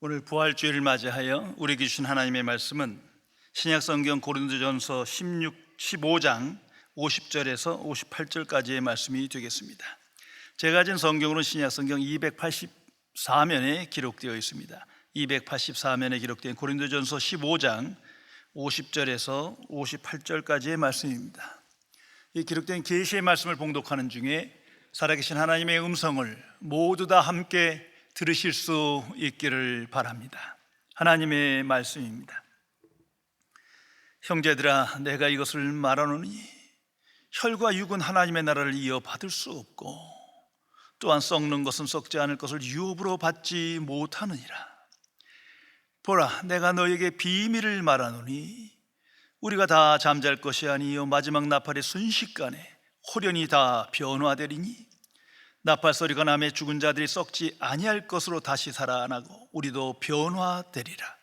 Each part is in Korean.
오늘 부활주일을 맞이하여 우리에게 주신 하나님의 말씀은 신약성경 고린도전서 15장 50절에서 58절까지의 말씀이 되겠습니다. 제가 가진 성경으로는 신약성경 284면에 기록되어 있습니다. 284면에 기록된 고린도전서 15장 50절에서 58절까지의 말씀입니다. 이 기록된 계시의 말씀을 봉독하는 중에 살아계신 하나님의 음성을 모두 다 함께 들으실 수 있기를 바랍니다. 하나님의 말씀입니다. 형제들아, 내가 이것을 말하노니 혈과 육은 하나님의 나라를 이어받을 수 없고 또한 썩는 것은 썩지 않을 것을 유업으로 받지 못하느니라. 보라, 내가 너에게 비밀을 말하노니 우리가 다 잠잘 것이 아니요 마지막 나팔의 순식간에 홀연히 다 변화되리니 나팔 소리가 나매 죽은 자들이 썩지 아니할 것으로 다시 살아나고 우리도 변화되리라.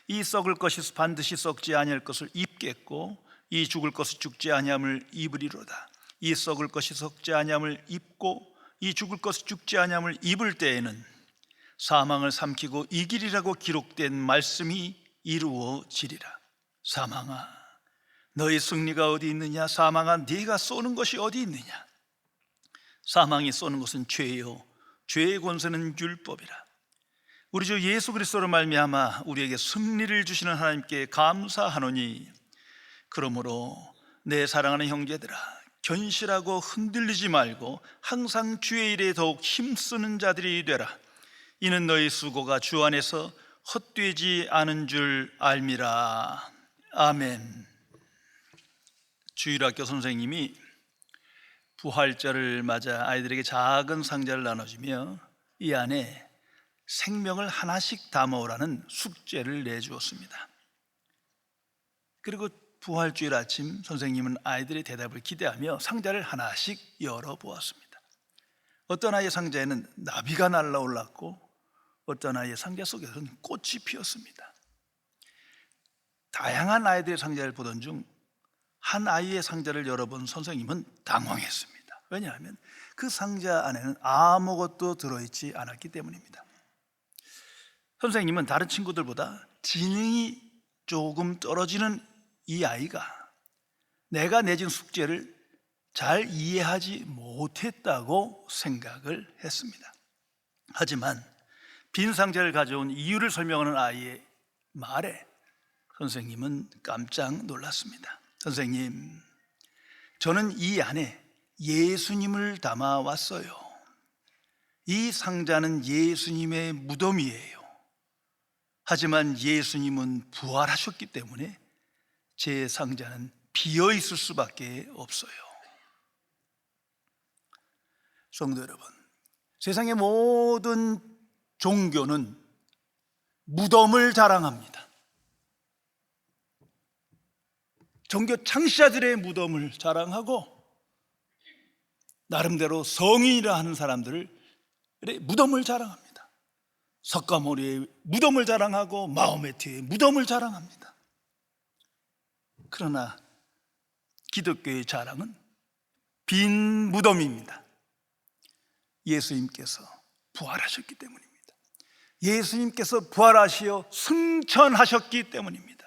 이 썩을 것이 반드시 썩지 아니할 것을 입겠고 이 죽을 것이 죽지 아니함을 입으리로다. 이 썩을 것이 썩지 아니함을 입고 이 죽을 것이 죽지 아니함을 입을 때에는 사망을 삼키고 이기리라고 기록된 말씀이 이루어지리라. 사망아, 너의 승리가 어디 있느냐? 사망아, 네가 쏘는 것이 어디 있느냐? 사망이 쏘는 것은 죄요 죄의 권세는 율법이라. 우리 주 예수 그리스도로 말미암아 우리에게 승리를 주시는 하나님께 감사하노니 그러므로 내 사랑하는 형제들아, 견실하고 흔들리지 말고 항상 주의 일에 더욱 힘쓰는 자들이 되라. 이는 너희 수고가 주 안에서 헛되지 않은 줄 알미라. 아멘. 주일학교 선생님이 부활절을 맞아 아이들에게 작은 상자를 나눠주며 이 안에 생명을 하나씩 담아오라는 숙제를 내주었습니다. 그리고 부활주일 아침 선생님은 아이들의 대답을 기대하며 상자를 하나씩 열어보았습니다. 어떤 아이의 상자에는 나비가 날아올랐고 어떤 아이의 상자 속에서는 꽃이 피었습니다. 다양한 아이들의 상자를 보던 중 한 아이의 상자를 열어본 선생님은 당황했습니다. 왜냐하면 그 상자 안에는 아무것도 들어있지 않았기 때문입니다. 선생님은 다른 친구들보다 지능이 조금 떨어지는 이 아이가 내가 내준 숙제를 잘 이해하지 못했다고 생각을 했습니다. 하지만 빈 상자를 가져온 이유를 설명하는 아이의 말에 선생님은 깜짝 놀랐습니다. 선생님, 저는 이 안에 예수님을 담아 왔어요. 이 상자는 예수님의 무덤이에요. 하지만 예수님은 부활하셨기 때문에 제 상자는 비어 있을 수밖에 없어요. 성도 여러분, 세상의 모든 종교는 무덤을 자랑합니다. 종교 창시자들의 무덤을 자랑하고 나름대로 성인이라 하는 사람들의 무덤을 자랑합니다. 석가모니의 무덤을 자랑하고 마호메트의 무덤을 자랑합니다. 그러나 기독교의 자랑은 빈 무덤입니다. 예수님께서 부활하셨기 때문입니다. 예수님께서 부활하시어 승천하셨기 때문입니다.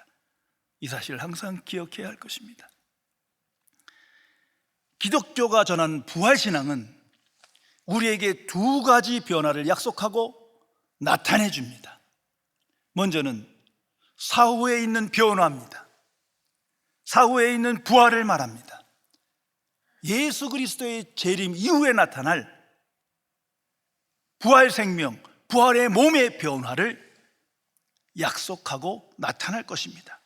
이 사실을 항상 기억해야 할 것입니다. 기독교가 전하는 부활신앙은 우리에게 두 가지 변화를 약속하고 나타내 줍니다. 먼저는 사후에 있는 변화입니다. 사후에 있는 부활을 말합니다. 예수 그리스도의 재림 이후에 나타날 부활 생명, 부활의 몸의 변화를 약속하고 나타날 것입니다.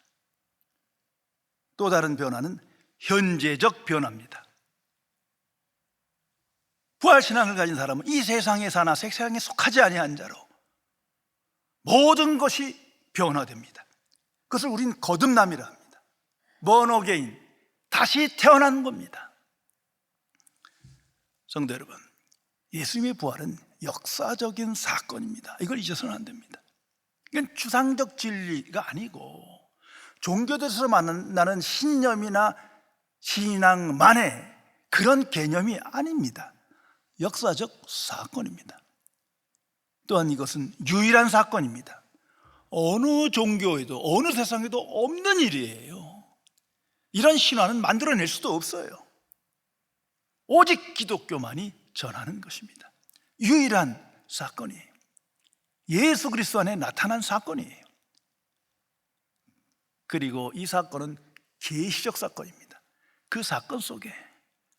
또 다른 변화는 현재적 변화입니다. 부활신앙을 가진 사람은 이 세상에 사나 세상에 속하지 아니한 자로 모든 것이 변화됩니다. 그것을 우린 거듭남이라 합니다. born again, 다시 태어난 겁니다. 성도 여러분, 예수님의 부활은 역사적인 사건입니다. 이걸 잊어서는 안 됩니다. 이건 추상적 진리가 아니고 종교들에서 만나는 신념이나 신앙만의 그런 개념이 아닙니다. 역사적 사건입니다. 또한 이것은 유일한 사건입니다. 어느 종교에도 어느 세상에도 없는 일이에요. 이런 신화는 만들어낼 수도 없어요. 오직 기독교만이 전하는 것입니다. 유일한 사건이에요. 예수 그리스도 안에 나타난 사건이에요. 그리고 이 사건은 계시적 사건입니다. 그 사건 속에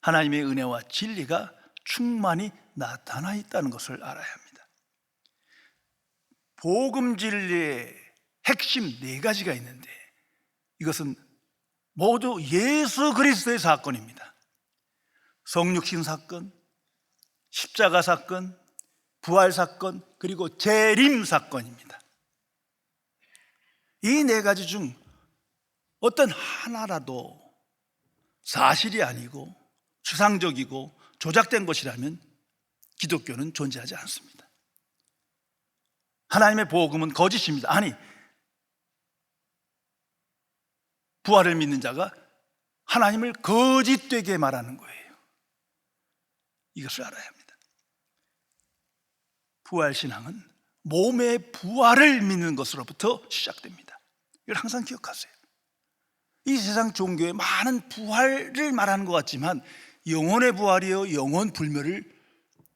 하나님의 은혜와 진리가 충만히 나타나 있다는 것을 알아야 합니다. 복음 진리의 핵심 4가지가 있는데 이것은 모두 예수 그리스도의 사건입니다. 성육신 사건, 십자가 사건, 부활 사건, 그리고 재림 사건입니다. 이 4가지 중 어떤 하나라도 사실이 아니고 추상적이고 조작된 것이라면 기독교는 존재하지 않습니다. 하나님의 복음은 거짓입니다. 아니, 부활을 믿는 자가 하나님을 거짓되게 말하는 거예요. 이것을 알아야 합니다. 부활신앙은 몸의 부활을 믿는 것으로부터 시작됩니다. 이걸 항상 기억하세요. 이 세상 종교에 많은 부활을 말하는 것 같지만 영혼의 부활이요 영혼 불멸을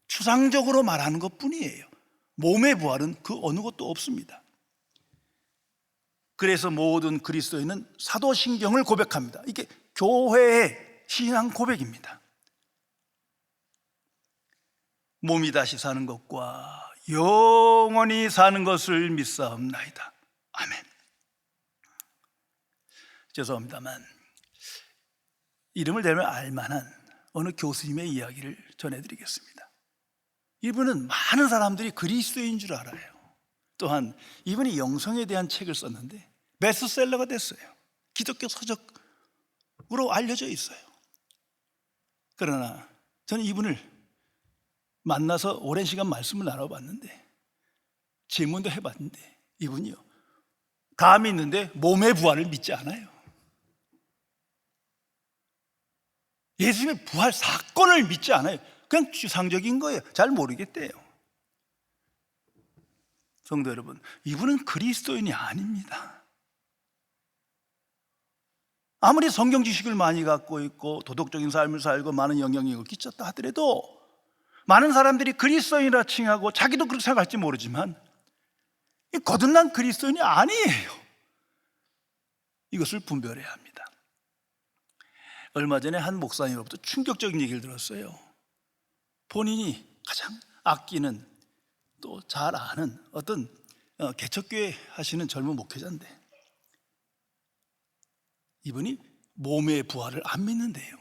추상적으로 말하는 것뿐이에요. 몸의 부활은 그 어느 것도 없습니다. 그래서 모든 그리스도인은 사도신경을 고백합니다. 이게 교회의 신앙 고백입니다. 몸이 다시 사는 것과 영원히 사는 것을 믿사옵나이다. 아멘. 죄송합니다만 이름을 대면 알만한 어느 교수님의 이야기를 전해드리겠습니다. 이분은 많은 사람들이 그리스도인 줄 알아요. 또한 이분이 영성에 대한 책을 썼는데 베스트셀러가 됐어요. 기독교 서적으로 알려져 있어요. 그러나 저는 이분을 만나서 오랜 시간 말씀을 나눠봤는데 질문도 해봤는데 이분이요 다 믿는데 몸의 부활을 믿지 않아요. 예수님의 부활 사건을 믿지 않아요. 그냥 추상적인 거예요. 잘 모르겠대요. 성도 여러분, 이분은 그리스도인이 아닙니다. 아무리 성경 지식을 많이 갖고 있고 도덕적인 삶을 살고 많은 영향력을 끼쳤다 하더라도 많은 사람들이 그리스도인이라 칭하고 자기도 그렇게 생각할지 모르지만 거듭난 그리스도인이 아니에요. 이것을 분별해야 합니다. 얼마 전에 한 목사님으로부터 충격적인 얘기를 들었어요. 본인이 가장 아끼는 또 잘 아는 어떤 개척교회 하시는 젊은 목회자인데 이분이 몸의 부활을 안 믿는데요.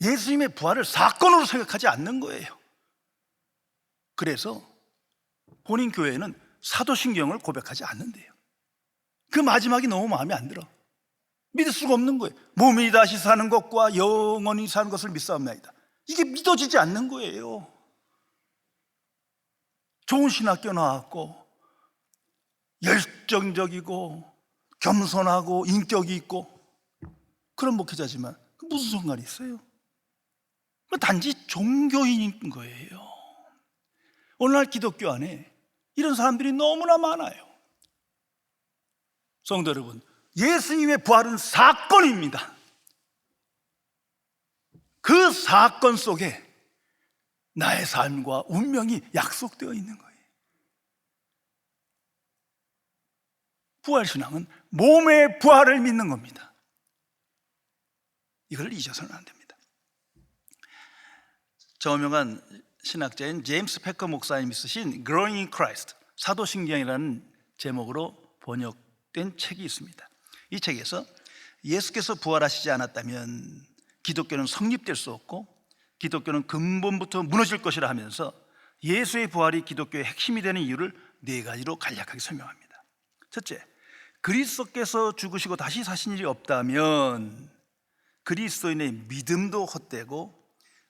예수님의 부활을 사건으로 생각하지 않는 거예요. 그래서 본인 교회는 사도신경을 고백하지 않는데요. 그 마지막이 너무 마음에 안 들어. 믿을 수가 없는 거예요. 몸이 다시 사는 것과 영원히 사는 것을 믿사옵나이다. 이게 믿어지지 않는 거예요. 좋은 신학교 나왔고 열정적이고 겸손하고 인격이 있고 그런 목회자지만 무슨 상관이 있어요? 단지 종교인인 거예요. 오늘날 기독교 안에 이런 사람들이 너무나 많아요. 성도 여러분, 예수님의 부활은 사건입니다. 그 사건 속에 나의 삶과 운명이 약속되어 있는 거예요. 부활신앙은 몸의 부활을 믿는 겁니다. 이걸 잊어서는 안 됩니다. 저명한 신학자인 제임스 패커 목사님이 쓰신 Growing in Christ, 사도신경이라는 제목으로 번역된 책이 있습니다. 이 책에서 예수께서 부활하시지 않았다면 기독교는 성립될 수 없고 기독교는 근본부터 무너질 것이라 하면서 예수의 부활이 기독교의 핵심이 되는 이유를 4가지로 간략하게 설명합니다. 첫째, 그리스도께서 죽으시고 다시 사신 일이 없다면 그리스도인의 믿음도 헛되고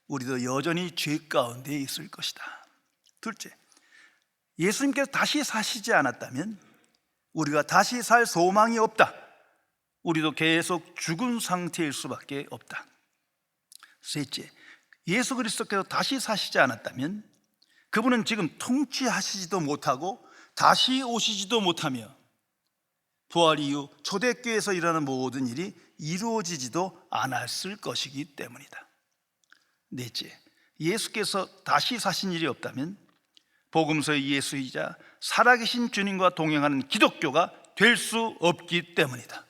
우리도 여전히 죄 가운데 있을 것이다. 둘째, 예수님께서 다시 사시지 않았다면 우리가 다시 살 소망이 없다. 우리도 계속 죽은 상태일 수밖에 없다. 셋째, 예수 그리스도께서 다시 사시지 않았다면 그분은 지금 통치하시지도 못하고 다시 오시지도 못하며 부활 이후 초대교회에서 일어나는 모든 일이 이루어지지도 않았을 것이기 때문이다. 넷째, 예수께서 다시 사신 일이 없다면 복음서의 예수이자 살아계신 주님과 동행하는 기독교가 될 수 없기 때문이다.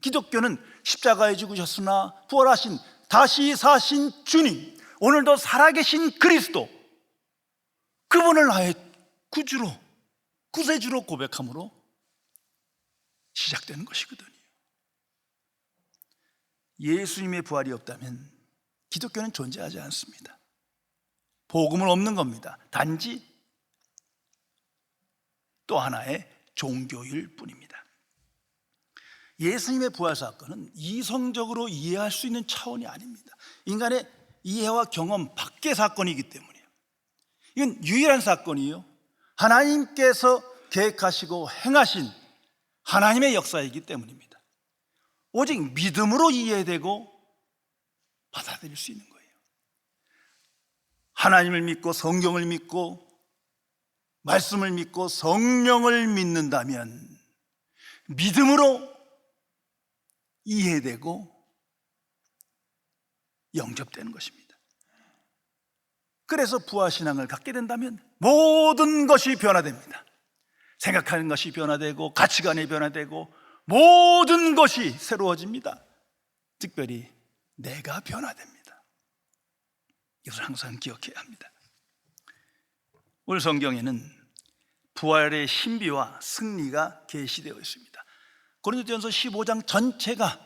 기독교는 십자가에 죽으셨으나 부활하신 다시 사신 주님, 오늘도 살아계신 그리스도, 그분을 나의 구주로, 구세주로 고백함으로 시작되는 것이거든요. 예수님의 부활이 없다면 기독교는 존재하지 않습니다. 복음은 없는 겁니다. 단지 또 하나의 종교일 뿐입니다. 예수님의 부활 사건은 이성적으로 이해할 수 있는 차원이 아닙니다. 인간의 이해와 경험 밖의 사건이기 때문이에요. 이건 유일한 사건이에요. 하나님께서 계획하시고 행하신 하나님의 역사이기 때문입니다. 오직 믿음으로 이해되고 받아들일 수 있는 거예요. 하나님을 믿고 성경을 믿고 말씀을 믿고 성령을 믿는다면 믿음으로 이해되고 영접되는 것입니다. 그래서 부활신앙을 갖게 된다면 모든 것이 변화됩니다. 생각하는 것이 변화되고 가치관이 변화되고 모든 것이 새로워집니다. 특별히 내가 변화됩니다. 이것을 항상 기억해야 합니다. 오늘 성경에는 부활의 신비와 승리가 계시되어 있습니다. 고린도전서 15장 전체가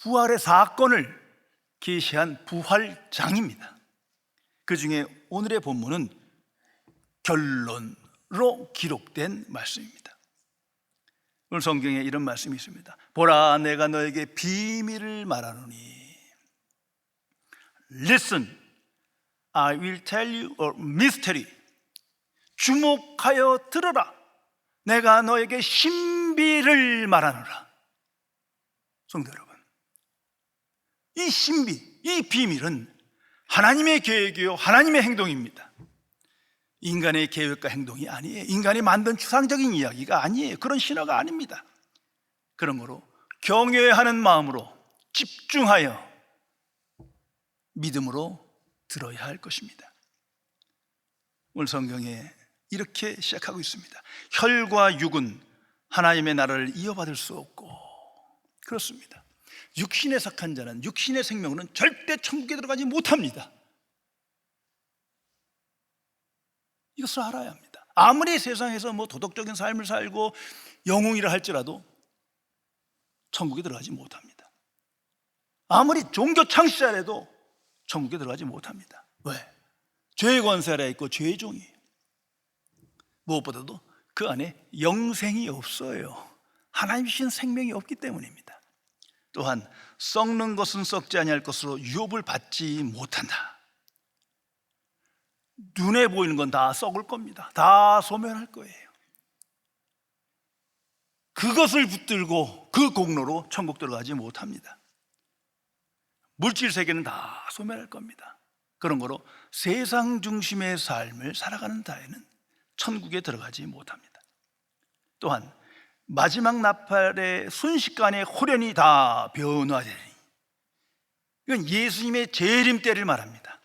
부활의 사건을 계시한 부활장입니다. 그 중에 오늘의 본문은 결론으로 기록된 말씀입니다. 오늘 성경에 이런 말씀이 있습니다. 보라, 내가 너에게 비밀을 말하노니. Listen, I will tell you a mystery. 주목하여 들어라. 내가 너에게 신비를 말하노라. 성도 여러분, 이 신비, 이 비밀은 하나님의 계획이요 하나님의 행동입니다. 인간의 계획과 행동이 아니에요. 인간이 만든 추상적인 이야기가 아니에요. 그런 신화가 아닙니다. 그러므로 경외하는 마음으로 집중하여 믿음으로 들어야 할 것입니다. 오늘 성경에 이렇게 시작하고 있습니다. 혈과 육은 하나님의 나라를 이어받을 수 없고, 그렇습니다. 육신에 속한 자는, 육신의 생명은 절대 천국에 들어가지 못합니다. 이것을 알아야 합니다. 아무리 세상에서 도덕적인 삶을 살고 영웅이라 할지라도 천국에 들어가지 못합니다. 아무리 종교 창시자라도 천국에 들어가지 못합니다. 왜? 죄의 권세 아래 있고 죄의 종이에요. 무엇보다도 그 안에 영생이 없어요. 하나님 주신 생명이 없기 때문입니다. 또한 썩는 것은 썩지 아니할 것으로 유업을 받지 못한다. 눈에 보이는 건 다 썩을 겁니다. 다 소멸할 거예요. 그것을 붙들고 그 공로로 천국 들어가지 못합니다. 물질 세계는 다 소멸할 겁니다. 그런 거로 세상 중심의 삶을 살아가는 자에는 천국에 들어가지 못합니다. 또한 마지막 나팔의 순식간에 홀연히 다 변화되니, 이건 예수님의 재림 때를 말합니다.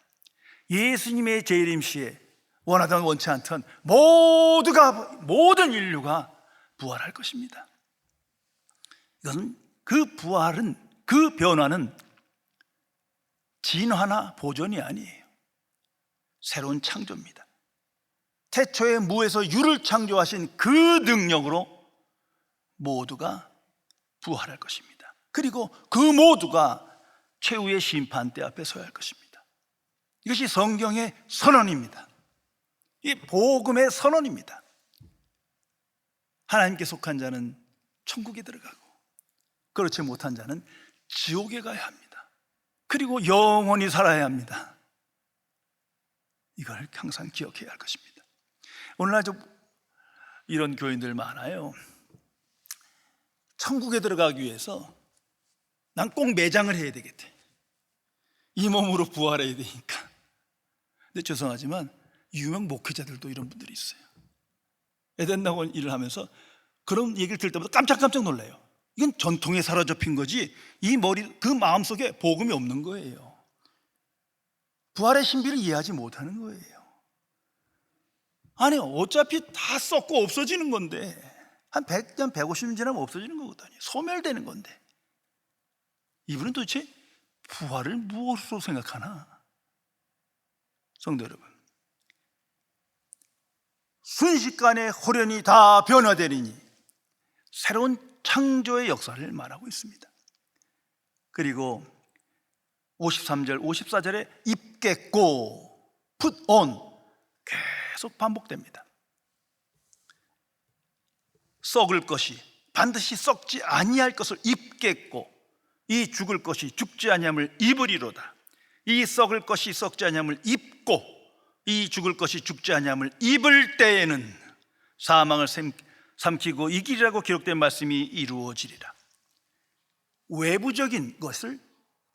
예수님의 재림 시에 원하든 원치 않든 모든 인류가 부활할 것입니다. 이것은 그 부활은, 그 변화는 진화나 보존이 아니에요. 새로운 창조입니다. 태초에 무에서 유를 창조하신 그 능력으로 모두가 부활할 것입니다. 그리고 그 모두가 최후의 심판대 앞에 서야 할 것입니다. 이것이 성경의 선언입니다. 이 복음의 선언입니다. 하나님께 속한 자는 천국에 들어가고 그렇지 못한 자는 지옥에 가야 합니다. 그리고 영원히 살아야 합니다. 이걸 항상 기억해야 할 것입니다. 오늘날 좀 이런 교인들 많아요. 천국에 들어가기 위해서 난 꼭 매장을 해야 되겠대. 이 몸으로 부활해야 되니까. 근데 죄송하지만 유명 목회자들도 이런 분들이 있어요. 에덴 낙원 일을 하면서 그런 얘기를 들을 때마다 깜짝깜짝 놀라요. 이건 전통에 사로잡힌 거지 이 머리 그 마음속에 복음이 없는 거예요. 부활의 신비를 이해하지 못하는 거예요. 아니 어차피 다 썩고 없어지는 건데 한 100년 150년 지나면 없어지는 거거든요. 소멸되는 건데 이분은 도대체 부활을 무엇으로 생각하나? 성도 여러분, 순식간에 홀연히 다 변화되리니 새로운 창조의 역사를 말하고 있습니다. 그리고 53절, 54절에 입겠고 put on 계속 반복됩니다. 썩을 것이 반드시 썩지 아니할 것을 입겠고 이 죽을 것이 죽지 아니함을 입으리로다. 이 썩을 것이 썩지 아니함을 입고 이 죽을 것이 죽지 아니함을 입을 때에는 사망을 삼키고 이기리라고 기록된 말씀이 이루어지리라. 외부적인 것을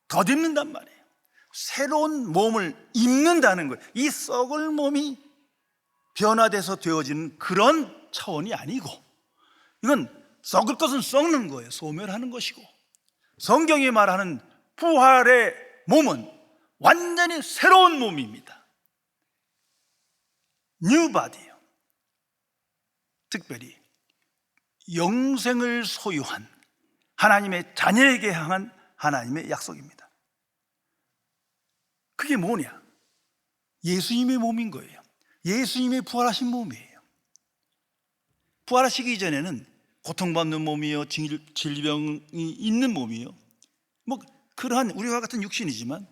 덧입는단 말이에요. 새로운 몸을 입는다는 거예요. 이 썩을 몸이 변화돼서 되어지는 그런 차원이 아니고 이건 썩을 것은 썩는 거예요. 소멸하는 것이고 성경이 말하는 부활의 몸은 완전히 새로운 몸입니다. New body예요. 특별히 영생을 소유한 하나님의 자녀에게 향한 하나님의 약속입니다. 그게 뭐냐? 예수님의 몸인 거예요. 예수님의 부활하신 몸이에요. 부활하시기 이전에는 고통받는 몸이요, 질병이 있는 몸이요, 뭐 그러한 우리와 같은 육신이지만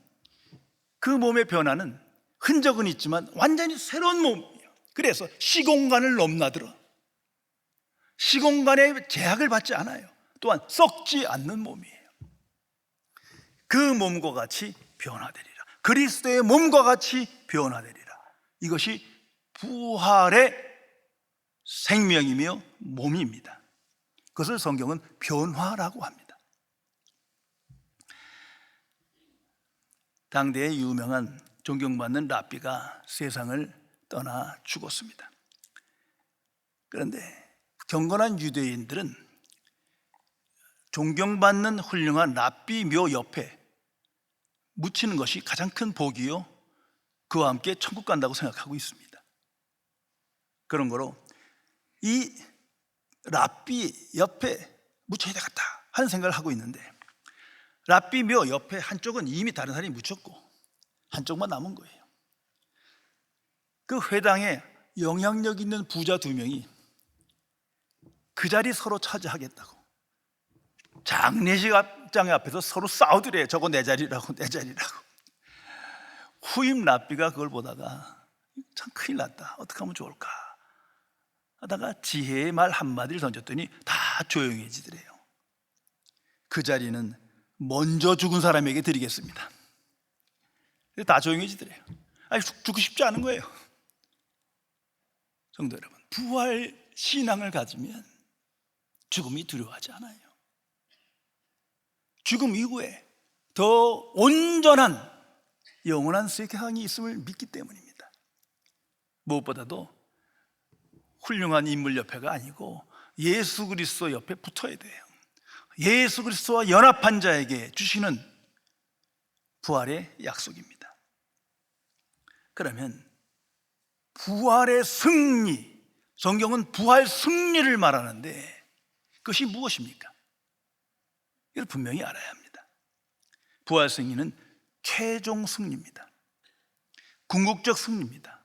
그 몸의 변화는 흔적은 있지만 완전히 새로운 몸이에요. 그래서 시공간을 넘나들어 시공간의 제약을 받지 않아요. 또한 썩지 않는 몸이에요. 그 몸과 같이 변화되리라. 그리스도의 몸과 같이 변화되리라. 이것이 부활의 생명이며 몸입니다. 그것을 성경은 변화라고 합니다. 당대의 유명한 존경받는 랍비가 세상을 떠나 죽었습니다. 그런데 경건한 유대인들은 존경받는 훌륭한 랍비 묘 옆에 묻히는 것이 가장 큰 복이요, 그와 함께 천국 간다고 생각하고 있습니다. 그런 거로 이 랍비 옆에 묻혀야 되겠다 하는 생각을 하고 있는데, 랍비 묘 옆에 한쪽은 이미 다른 사람이 묻혔고 한쪽만 남은 거예요. 그 회당에 영향력 있는 부자 2명이 그 자리 서로 차지하겠다고 장례식장 앞에서 서로 싸우더래요. 저거 내 자리라고, 내 자리라고. 후임 랍비가 그걸 보다가 참 큰일 났다, 어떻게 하면 좋을까 하다가 지혜의 말 한마디를 던졌더니 다 조용해지더래요. 그 자리는 먼저 죽은 사람에게 드리겠습니다. 다 조용해지더래요. 아니, 죽고 싶지 않은 거예요. 성도 여러분, 부활 신앙을 가지면 죽음이 두려워하지 않아요. 죽음 이후에 더 온전한 영원한 세상이 있음을 믿기 때문입니다. 무엇보다도 훌륭한 인물 옆에가 아니고 예수 그리스도 옆에 붙어야 돼요. 예수 그리스도와 연합한 자에게 주시는 부활의 약속입니다. 그러면 부활의 승리, 성경은 부활 승리를 말하는데 그것이 무엇입니까? 이걸 분명히 알아야 합니다. 부활 승리는 최종 승리입니다. 궁극적 승리입니다.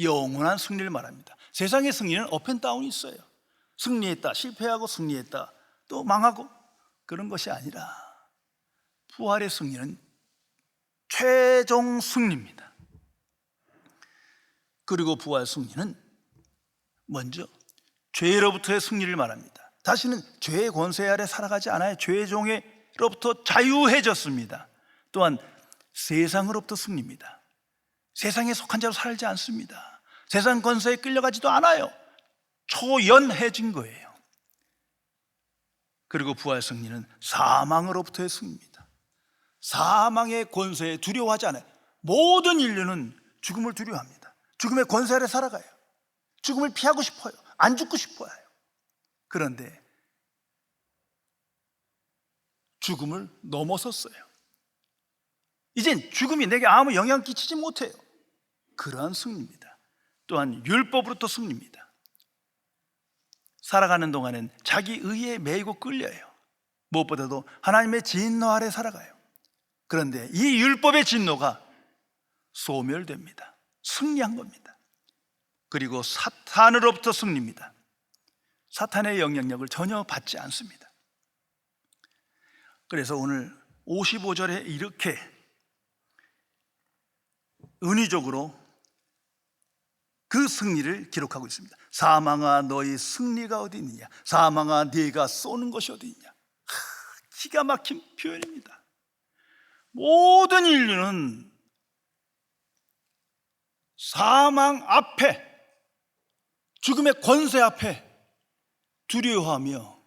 영원한 승리를 말합니다. 세상의 승리는 업앤다운이 있어요. 승리했다, 실패하고 승리했다, 또 망하고, 그런 것이 아니라 부활의 승리는 최종 승리입니다. 그리고 부활 승리는 먼저 죄로부터의 승리를 말합니다. 다시는 죄의 권세 아래 살아가지 않아요. 죄의 종로부터 자유해졌습니다. 또한 세상으로부터 승리입니다. 세상에 속한 자로 살지 않습니다. 세상 권세에 끌려가지도 않아요. 초연해진 거예요. 그리고 부활 승리는 사망으로부터의 승리입니다. 사망의 권세에 두려워하지 않아요. 모든 인류는 죽음을 두려워합니다. 죽음의 권세 아래 살아가요. 죽음을 피하고 싶어요. 안 죽고 싶어요. 그런데 죽음을 넘어섰어요. 이젠 죽음이 내게 아무 영향 끼치지 못해요. 그러한 승리입니다. 또한 율법으로부터 승리입니다. 살아가는 동안엔 자기 의에 매이고 끌려요. 무엇보다도 하나님의 진노 아래 살아가요. 그런데 이 율법의 진노가 소멸됩니다. 승리한 겁니다. 그리고 사탄으로부터 승리입니다. 사탄의 영향력을 전혀 받지 않습니다. 그래서 오늘 55절에 이렇게 은유적으로 그 승리를 기록하고 있습니다. 사망아 너희 승리가 어디 있느냐, 사망아 네가 쏘는 것이 어디 있냐. 기가 막힌 표현입니다. 모든 인류는 사망 앞에, 죽음의 권세 앞에 두려워하며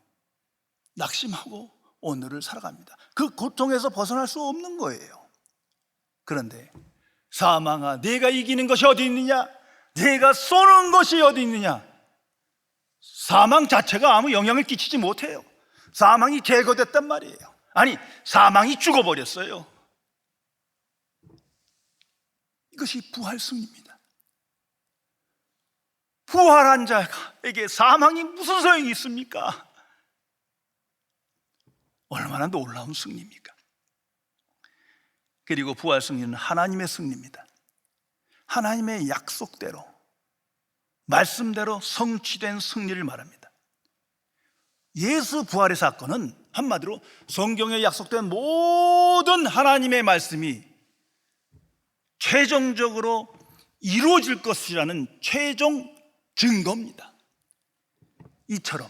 낙심하고 오늘을 살아갑니다. 그 고통에서 벗어날 수 없는 거예요. 그런데 사망아 네가 이기는 것이 어디 있느냐, 네가 쏘는 것이 어디 있느냐. 사망 자체가 아무 영향을 끼치지 못해요. 사망이 제거됐단 말이에요. 아니, 사망이 죽어버렸어요. 이것이 부활 승리입니다. 부활한 자에게 사망이 무슨 소용이 있습니까? 얼마나 놀라운 승리입니까? 그리고 부활 승리는 하나님의 승리입니다. 하나님의 약속대로, 말씀대로 성취된 승리를 말합니다. 예수 부활의 사건은 한마디로 성경에 약속된 모든 하나님의 말씀이 최종적으로 이루어질 것이라는 최종 증거입니다. 이처럼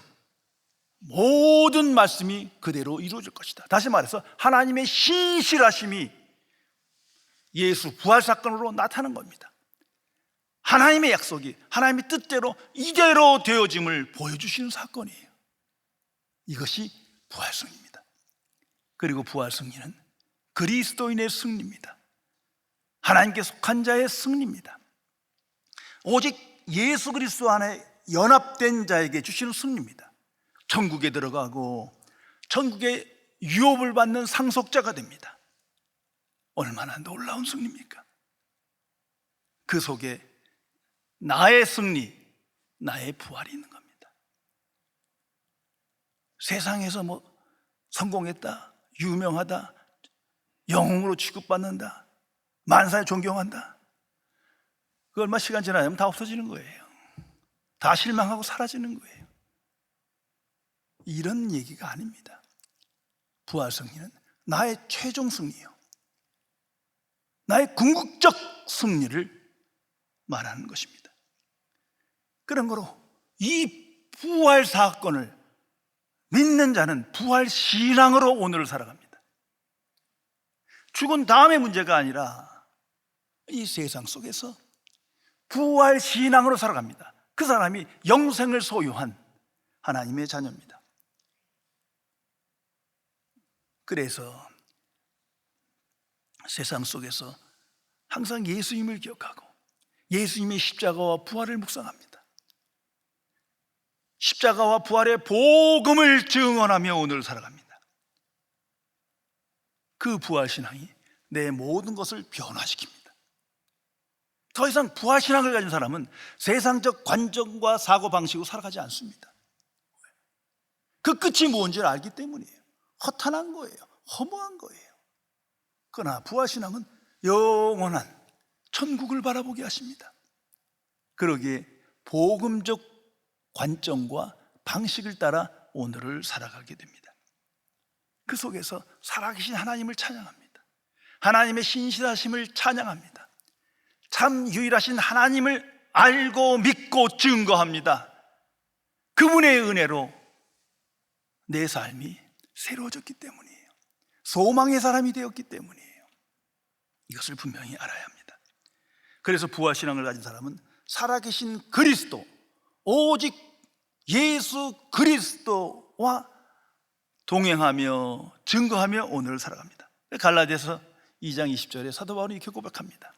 모든 말씀이 그대로 이루어질 것이다. 다시 말해서 하나님의 신실하심이 예수 부활 사건으로 나타난 겁니다. 하나님의 약속이 하나님의 뜻대로 이대로 되어짐을 보여주시는 사건이에요. 이것이 부활 승리입니다. 그리고 부활 승리는 그리스도인의 승리입니다. 하나님께 속한 자의 승리입니다. 오직 예수 그리스도 안에 연합된 자에게 주시는 승리입니다. 천국에 들어가고 천국의 유업을 받는 상속자가 됩니다. 얼마나 놀라운 승리입니까? 그 속에 나의 승리, 나의 부활이 있는 겁니다. 세상에서 성공했다, 유명하다, 영웅으로 취급받는다, 만사에 존경한다, 그 얼마 시간 지나면 다 없어지는 거예요. 다 실망하고 사라지는 거예요. 이런 얘기가 아닙니다. 부활 승리는 나의 최종 승리요, 나의 궁극적 승리를 말하는 것입니다. 그런 거로 이 부활 사건을 믿는 자는 부활 신앙으로 오늘을 살아갑니다. 죽은 다음의 문제가 아니라 이 세상 속에서 부활 신앙으로 살아갑니다. 그 사람이 영생을 소유한 하나님의 자녀입니다. 그래서 세상 속에서 항상 예수님을 기억하고 예수님의 십자가와 부활을 묵상합니다. 십자가와 부활의 복음을 증언하며 오늘 살아갑니다. 그 부활 신앙이 내 모든 것을 변화시킵니다. 더 이상 부활 신앙을 가진 사람은 세상적 관점과 사고방식으로 살아가지 않습니다. 그 끝이 뭔지를 알기 때문이에요. 허탄한 거예요. 허무한 거예요. 그러나 부활 신앙은 영원한 천국을 바라보게 하십니다. 그러기에 복음적 관점과 방식을 따라 오늘을 살아가게 됩니다. 그 속에서 살아계신 하나님을 찬양합니다. 하나님의 신실하심을 찬양합니다. 참 유일하신 하나님을 알고 믿고 증거합니다. 그분의 은혜로 내 삶이 새로워졌기 때문이에요. 소망의 사람이 되었기 때문이에요. 이것을 분명히 알아야 합니다. 그래서 부활신앙을 가진 사람은 살아계신 그리스도, 오직 예수 그리스도와 동행하며 증거하며 오늘을 살아갑니다. 갈라디아서 2장 20절에 사도 바울이 이렇게 고백합니다.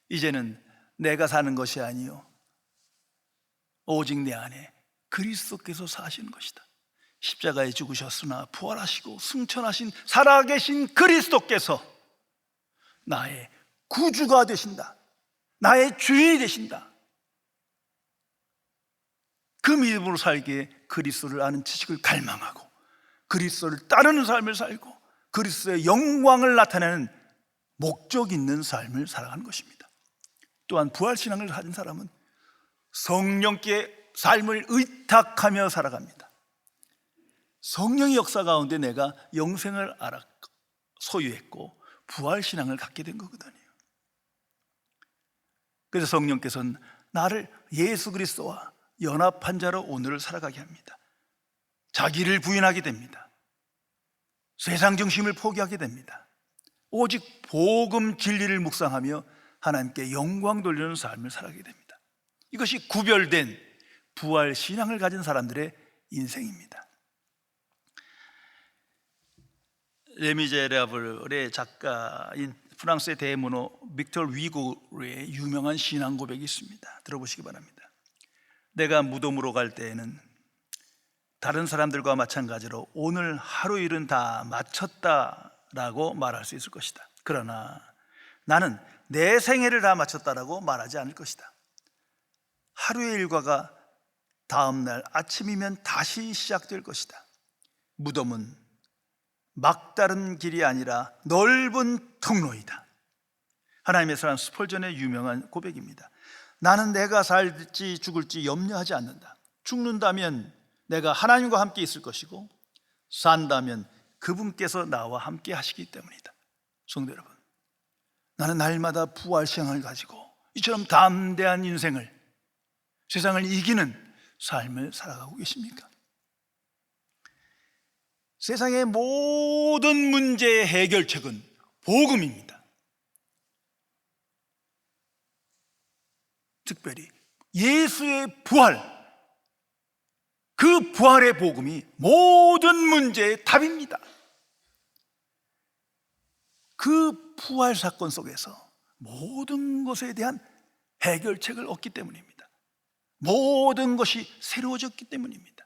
이제는 내가 사는 것이 아니요 오직 내 안에 그리스도께서 사시는 것이다. 십자가에 죽으셨으나 부활하시고 승천하신 살아계신 그리스도께서 나의 구주가 되신다. 나의 주인이 되신다. 그 믿음으로 살기에 그리스도를 아는 지식을 갈망하고 그리스도를 따르는 삶을 살고 그리스도의 영광을 나타내는 목적 있는 삶을 살아가는 것입니다. 또한 부활신앙을 가진 사람은 성령께 삶을 의탁하며 살아갑니다. 성령의 역사 가운데 내가 영생을 소유했고 부활신앙을 갖게 된 거거든요. 그래서 성령께서는 나를 예수 그리스도와 연합한 자로 오늘을 살아가게 합니다. 자기를 부인하게 됩니다. 세상 중심을 포기하게 됩니다. 오직 복음 진리를 묵상하며 하나님께 영광 돌리는 삶을 살아가게 됩니다. 이것이 구별된 부활 신앙을 가진 사람들의 인생입니다. 레미제라블의 작가인 프랑스의 대문호 빅터 위고르의 유명한 신앙 고백이 있습니다. 들어보시기 바랍니다. 내가 무덤으로 갈 때에는 다른 사람들과 마찬가지로 오늘 하루 일은 다 마쳤다라고 말할 수 있을 것이다. 그러나 나는 내 생애를 다 마쳤다라고 말하지 않을 것이다. 하루의 일과가 다음 날 아침이면 다시 시작될 것이다. 무덤은 막다른 길이 아니라 넓은 통로이다. 하나님의 사람 스펄전의 유명한 고백입니다. 나는 내가 살지 죽을지 염려하지 않는다. 죽는다면 내가 하나님과 함께 있을 것이고 산다면 그분께서 나와 함께 하시기 때문이다. 성도 여러분, 나는 날마다 부활신앙을 가지고 이처럼 담대한 인생을, 세상을 이기는 삶을 살아가고 계십니까? 세상의 모든 문제의 해결책은 복음입니다. 특별히 예수의 부활, 그 부활의 복음이 모든 문제의 답입니다. 그 부활 사건 속에서 모든 것에 대한 해결책을 얻기 때문입니다. 모든 것이 새로워졌기 때문입니다.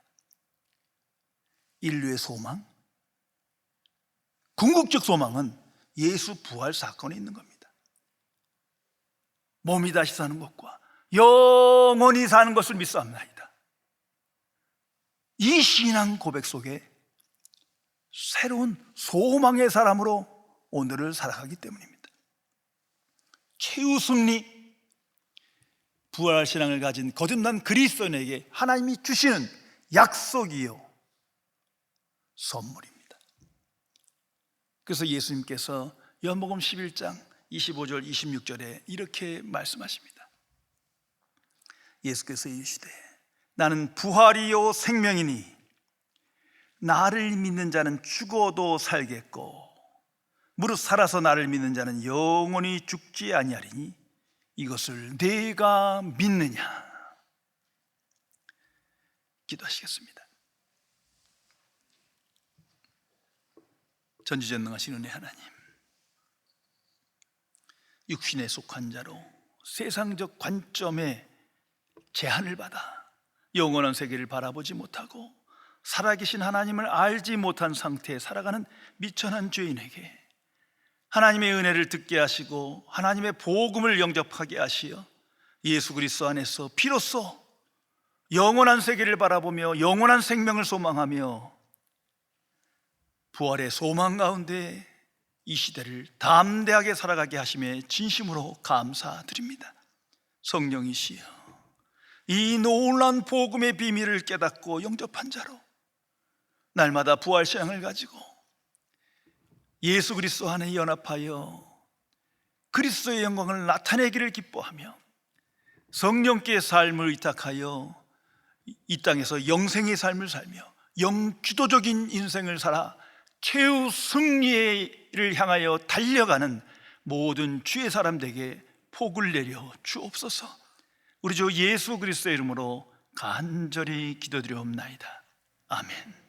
인류의 소망, 궁극적 소망은 예수 부활 사건에 있는 겁니다. 몸이 다시 사는 것과 영원히 사는 것을 믿사옵나이다. 이 신앙 고백 속에 새로운 소망의 사람으로 오늘을 살아가기 때문입니다. 최후 승리, 부활 신앙을 가진 거듭난 그리스도인에게 하나님이 주시는 약속이요 선물입니다. 그래서 예수님께서 요한복음 11장 25절 26절에 이렇게 말씀하십니다. 예수께서 이르시되 나는 부활이요 생명이니 나를 믿는 자는 죽어도 살겠고 무릇 살아서 나를 믿는 자는 영원히 죽지 아니하리니 이것을 네가 믿느냐? 기도하시겠습니다. 전지전능하신 은혜 하나님, 육신에 속한 자로 세상적 관점에 제한을 받아 영원한 세계를 바라보지 못하고 살아계신 하나님을 알지 못한 상태에 살아가는 미천한 죄인에게 하나님의 은혜를 듣게 하시고 하나님의 복음을 영접하게 하시어 예수 그리스도 안에서 비로소 영원한 세계를 바라보며 영원한 생명을 소망하며 부활의 소망 가운데 이 시대를 담대하게 살아가게 하심에 진심으로 감사드립니다. 성령이시여, 이 놀라운 복음의 비밀을 깨닫고 영접한 자로 날마다 부활 신앙을 가지고 예수 그리스도 안에 연합하여 그리스도의 영광을 나타내기를 기뻐하며 성령께 삶을 의탁하여 이 땅에서 영생의 삶을 살며 영기도적인 인생을 살아 최후 승리를 향하여 달려가는 모든 주의 사람들에게 복을 내려 주옵소서. 우리 주 예수 그리스도의 이름으로 간절히 기도드리옵나이다. 아멘.